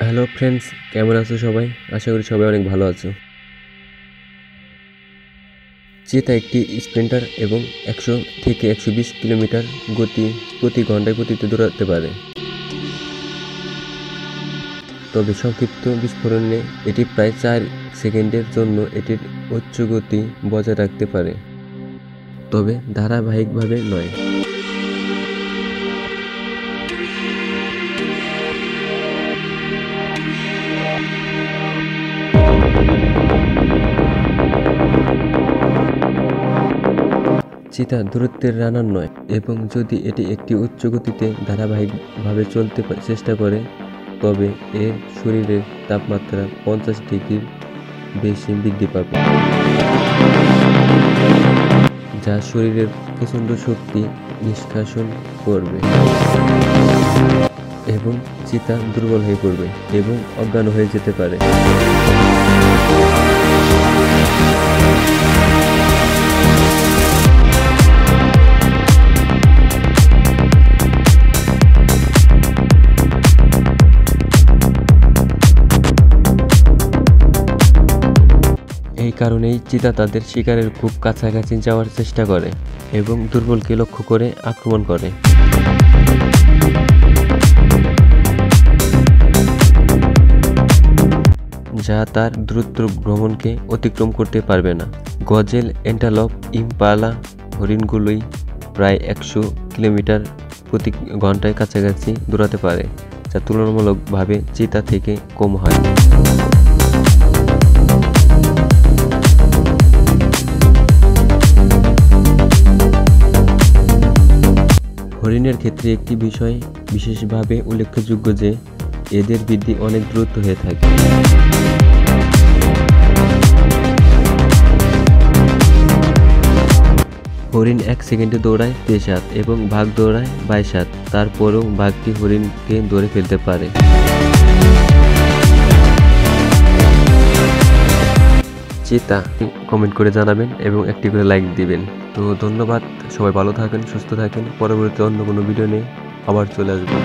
Hello friends, কেমন আছো সবাই? আশা করি সবাই অনেক ভালো আছো। চিতা একটি স্প্রিন্টার এবং 100 থেকে 120 কিলোমিটার গতি প্রতি ঘন্টায় গতিতে দৌড়াতে পারে। তবে সংক্ষিপ্ত বিস্ফোরণে এটি প্রায় 4 সেকেন্ডের জন্য এটির উচ্চ গতি বজায় রাখতে পারে, তবে ধারাবাহিকভাবে নয়। চিতা দূরত্বের রানার নয়, এবং যদি এটি একটি উচ্চ গতিতে ধারাবাহিকভাবে চলতে চেষ্টা করে তবে এর শরীরের তাপমাত্রা 50 ডিগ্রির বেশি বৃদ্ধি পাবে, যা শরীরের প্রচণ্ড শক্তি নিষ্কাশন করবে এবং চিতা দুর্বল হয়ে পড়বে এবং অজ্ঞান হয়ে যেতে পারে। এই কারণেই চিতা তাদের শিকারের খুব কাছাকাছি যাওয়ার চেষ্টা করে এবং দুর্বলকে লক্ষ্য করে আক্রমণ করে। যা তার দ্রুত ভ্রমণকে অতিক্রম করতে পারবে না। গজেল, অ্যান্টেলোপ, ইম্পালা হরিণগুলোই প্রায় 100 কিলোমিটার প্রতি ঘন্টায় কাছাকাছি দৌড়াতে পারে, যা তুলনামূলকভাবে চিতা থেকে কম হয়। হরিণের ক্ষেত্রে একটি বিষয় বিশেষভাবে উল্লেখযোগ্য যে এদের বৃদ্ধি অনেক দ্রুত হয়ে থাকে। হরিণ 1 সেকেন্ডে দৌড়ায় 23 হাত এবং বাঘ দৌড়ায় 22 হাত। তারপরেও বাঘটি হরিণকে ধরে ফেলতে পারে। চিতা কমেন্ট করে জানাবেন এবং একটি করে লাইক দিবেন। তো ধন্যবাদ, সবাই ভালো থাকেন, সুস্থ থাকেন। পরবর্তী অন্য কোনো ভিডিও নিয়ে আবার চলে আসবো।